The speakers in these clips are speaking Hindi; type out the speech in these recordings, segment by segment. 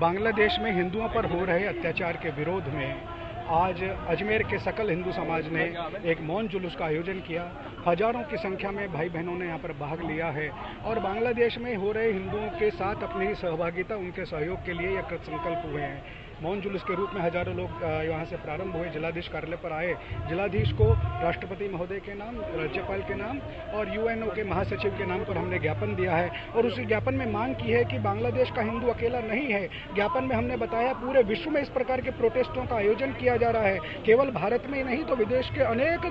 बांग्लादेश में हिंदुओं पर हो रहे अत्याचार के विरोध में आज अजमेर के सकल हिंदू समाज ने एक मौन जुलूस का आयोजन किया। हजारों की संख्या में भाई बहनों ने यहाँ पर भाग लिया है और बांग्लादेश में हो रहे हिंदुओं के साथ अपनी सहभागिता, उनके सहयोग के लिए यह संकल्प हुए हैं। मौन जुलूस के रूप में हजारों लोग यहाँ से प्रारंभ हुए, जिलाधीश कार्यालय पर आए। जिलाधीश को राष्ट्रपति महोदय के नाम, राज्यपाल के नाम और यूएनओ के महासचिव के नाम पर हमने ज्ञापन दिया है और उसी ज्ञापन में मांग की है कि बांग्लादेश का हिंदू अकेला नहीं है। ज्ञापन में हमने बताया पूरे विश्व में इस प्रकार के प्रोटेस्टों का आयोजन किया जा रहा है। केवल भारत में ही नहीं तो विदेश के अनेक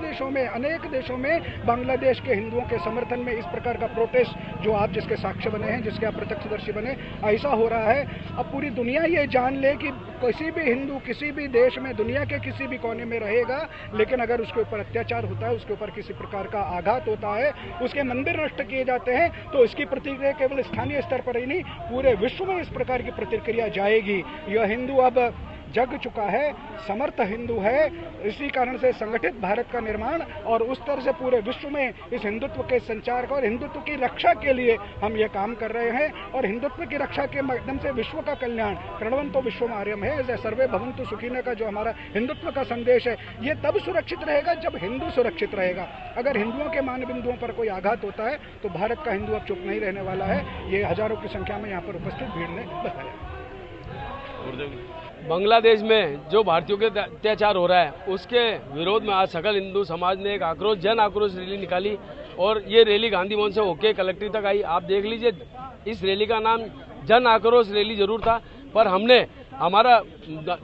देशों में बांग्लादेश के हिंदुओं के समर्थन में इस प्रकार का प्रोटेस्ट, जो आप जिसके साक्ष्य बने हैं, जिसके आप प्रत्यक्षदर्शी बने, ऐसा हो रहा है। अब पूरी दुनिया ये जान ले कि किसी भी हिंदू किसी भी देश में, दुनिया के किसी भी कोने में रहेगा, लेकिन अगर उसके ऊपर अत्याचार होता है, उसके ऊपर किसी प्रकार का आघात होता है, उसके मंदिर नष्ट किए जाते हैं, तो इसकी प्रतिक्रिया केवल स्थानीय स्तर पर ही नहीं, पूरे विश्व में इस प्रकार की प्रतिक्रिया जाएगी। यह हिंदू अब जग चुका है, समर्थ हिंदू है। इसी कारण से संगठित भारत का निर्माण और उस तरह से पूरे विश्व में इस हिंदुत्व के संचार का और हिंदुत्व की रक्षा के लिए हम ये काम कर रहे हैं। और हिंदुत्व की रक्षा के माध्यम से विश्व का कल्याण, प्रणवंतो विश्वमार्यम है, जैसे सर्वे भवन्तु सुखिनः का जो हमारा हिंदुत्व का संदेश है, ये तब सुरक्षित रहेगा जब हिंदू सुरक्षित रहेगा। अगर हिंदुओं के मान बिंदुओं पर कोई आघात होता है तो भारत का हिंदू अब चुप नहीं रहने वाला है। ये हजारों की संख्या में यहाँ पर उपस्थित भीड़ ने बताया। बांग्लादेश में जो भारतीयों के अत्याचार हो रहा है उसके विरोध में आज सकल हिंदू समाज ने एक जन आक्रोश रैली निकाली और ये रैली गांधी भवन से होके कलेक्ट्रेट तक आई। आप देख लीजिए, इस रैली का नाम जन आक्रोश रैली जरूर था, पर हमने हमारा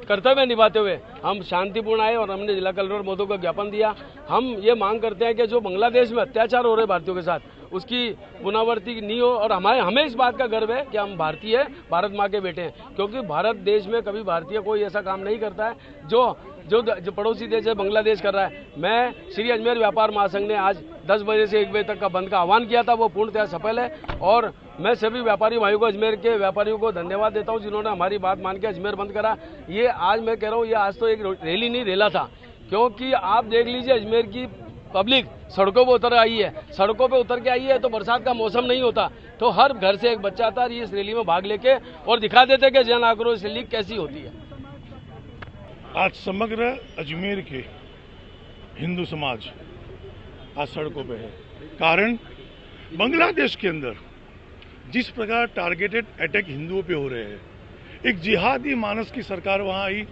कर्तव्य निभाते हुए हम शांतिपूर्ण आए और हमने जिला कलेक्टर महोदय को ज्ञापन दिया। हम ये मांग करते हैं कि जो बांग्लादेश में अत्याचार हो रहे हैं भारतीयों के साथ, उसकी पुनरावृत्ति नहीं हो। और हमें इस बात का गर्व है कि हम भारतीय हैं, भारत माँ के बेटे हैं, क्योंकि भारत देश में कभी भारतीय कोई ऐसा काम नहीं करता है जो पड़ोसी देश है बांग्लादेश कर रहा है। मैं श्री अजमेर व्यापार महासंघ ने आज 10 बजे से 1 बजे तक का बंद का आह्वान किया था, वो पूर्णतः सफल है। और मैं सभी व्यापारी भाइयों को, अजमेर के व्यापारियों को धन्यवाद देता हूं जिन्होंने हमारी बात मान के अजमेर बंद करा। ये आज मैं कह रहा हूं, ये आज तो एक रैली नहीं, रेला था, क्योंकि आप देख लीजिए अजमेर की पब्लिक सड़कों पर उतर आई है। सड़कों पे उतर के आई है तो बरसात का मौसम नहीं होता तो हर घर से एक बच्चा आता है इस रैली में भाग लेके और दिखा देते कि जन आक्रोश रैली कैसी होती है। आज समग्र अजमेर के हिंदू समाज आज सड़कों पे है। कारण बांग्लादेश के अंदर जिस प्रकार टारगेटेड अटैक हिंदुओं पे हो रहे हैं, एक जिहादी मानस की सरकार वहां आई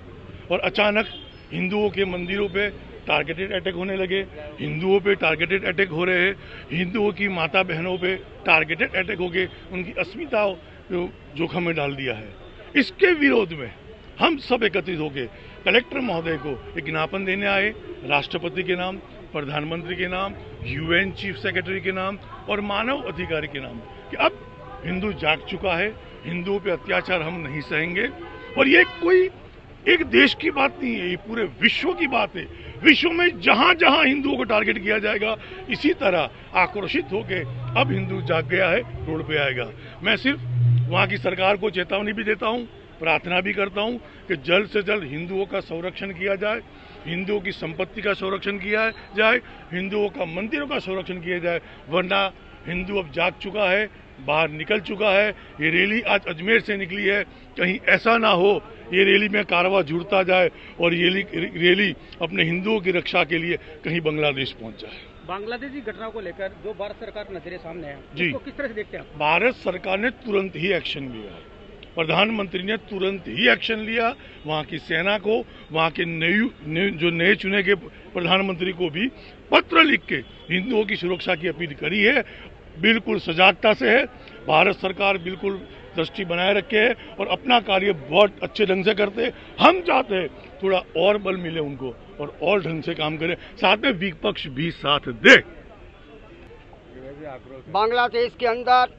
और अचानक हिंदुओं के मंदिरों पे टारगेटेड अटैक होने लगे, हिंदुओं पे टारगेटेड अटैक हो रहे हैं, हिंदुओं की माता बहनों पे टारगेटेड अटैक हो गए, उनकी अस्मिता जोखिम में डाल दिया है। इसके विरोध में हम सब एकत्रित होकर कलेक्टर महोदय को एक ज्ञापन देने आए, राष्ट्रपति के नाम, प्रधानमंत्री के नाम, यूएन चीफ सेक्रेटरी के नाम और मानव अधिकारी के नाम, कि अब हिंदू जाग चुका है, हिंदुओं पे अत्याचार हम नहीं सहेंगे। और ये कोई एक देश की बात नहीं है, ये पूरे विश्व की बात है। विश्व में जहां जहां हिंदुओं को टारगेट किया जाएगा, इसी तरह आक्रोशित होकर अब हिंदू जाग गया है, रोड पे आएगा। मैं सिर्फ वहां की सरकार को चेतावनी भी देता हूं, प्रार्थना भी करता हूं कि जल्द से जल्द हिंदुओं का संरक्षण किया जाए, हिंदुओं की संपत्ति का संरक्षण किया जाए, हिंदुओं का मंदिरों का संरक्षण किया जाए, वरना हिंदू अब जाग चुका है, बाहर निकल चुका है। ये रैली आज अजमेर से निकली है, कहीं ऐसा ना हो ये रैली में कारवां जुड़ता जाए और ये रैली अपने हिंदुओं की रक्षा के लिए कहीं बांग्लादेश पहुंच जाए। बांग्लादेशी घटनाओं को लेकर जो भारत सरकार नजरे सामने है, जी, उसको किस तरह से देखते हैं? भारत सरकार ने तुरंत ही एक्शन लिया, प्रधानमंत्री ने तुरंत ही एक्शन लिया। वहाँ की सेना को, वहाँ के जो नए चुने के प्रधानमंत्री को भी पत्र लिख के हिंदुओं की सुरक्षा की अपील करी है। बिल्कुल सजागता से है, भारत सरकार बिल्कुल दृष्टि बनाए रखे है और अपना कार्य बहुत अच्छे ढंग से करते। हम चाहते हैं थोड़ा और बल मिले उनको और ढंग से काम करें, साथ में विपक्ष भी साथ दे। बांग्लादेश के अंदर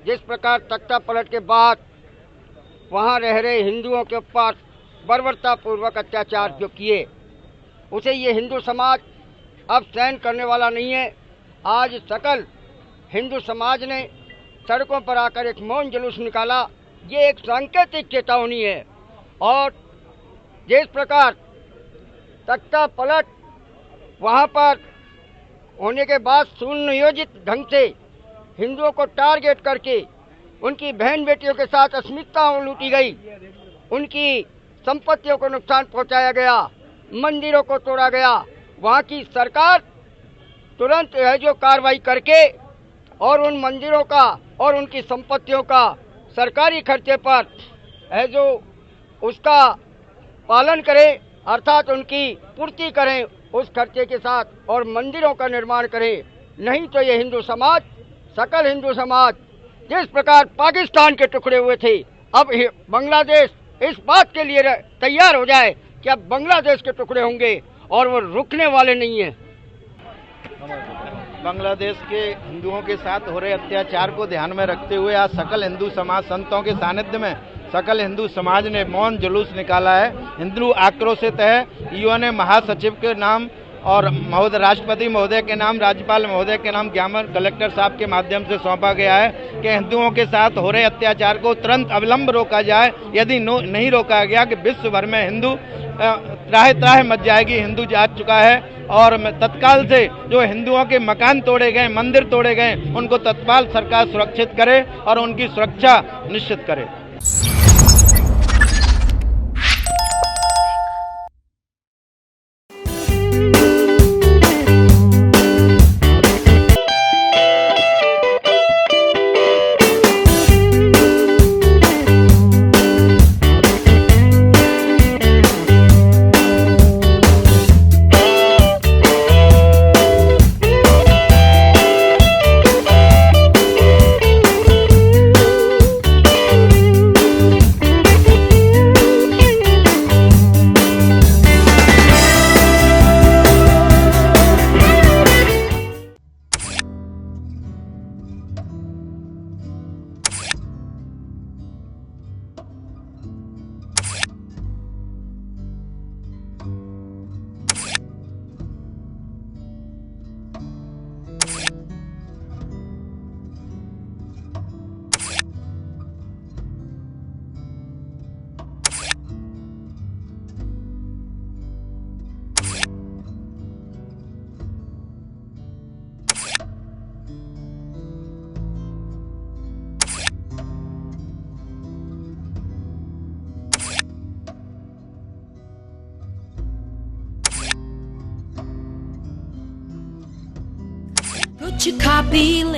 जिस प्रकार तख्ता पलट के बाद वहां रह रहे हिंदुओं के ऊपर बर्बरतापूर्वक अत्याचार जो किए, उसे ये हिंदू समाज अब सहन करने वाला नहीं है। आज सकल हिंदू समाज ने सड़कों पर आकर एक मौन जुलूस निकाला। ये एक सांकेतिक चेतावनी है और जिस प्रकार तख्ता पलट वहां पर होने के बाद सुनियोजित ढंग से हिंदुओं को टारगेट करके उनकी बहन बेटियों के साथ अस्मिता लूटी गई, उनकी संपत्तियों को नुकसान पहुंचाया गया, मंदिरों को तोड़ा गया, वहाँ की सरकार तुरंत है जो कार्रवाई करके और उन मंदिरों का और उनकी संपत्तियों का सरकारी खर्चे पर है जो उसका पालन करे, अर्थात उनकी पूर्ति करें उस खर्चे के साथ, और मंदिरों का निर्माण करें। नहीं तो ये हिंदू समाज, सकल हिंदू समाज जिस प्रकार पाकिस्तान के टुकड़े हुए थे, अब बांग्लादेश इस बात के लिए तैयार हो जाए कि अब बांग्लादेश के टुकड़े होंगे और वो रुकने वाले नहीं हैं। बांग्लादेश के हिंदुओं के साथ हो रहे अत्याचार को ध्यान में रखते हुए आज सकल हिंदू समाज संतों के सानिध्य में सकल हिंदू समाज ने मौन जुलूस निकाला है। हिंदू आक्रोशित है। यूएनए महासचिव के नाम और महोदय राष्ट्रपति महोदय के नाम, राज्यपाल महोदय के नाम ज्ञापन कलेक्टर साहब के माध्यम से सौंपा गया है कि हिंदुओं के साथ हो रहे अत्याचार को तुरंत अविलंब रोका जाए। यदि नहीं रोका गया कि विश्व भर में हिंदू त्राहे त्राहे मच जाएगी। हिंदू जाग चुका है और तत्काल से जो हिंदुओं के मकान तोड़े गए, मंदिर तोड़े गए, उनको तत्काल सरकार सुरक्षित करे और उनकी सुरक्षा निश्चित करे।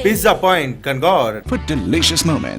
Pizza Point, Kangor. For delicious moments.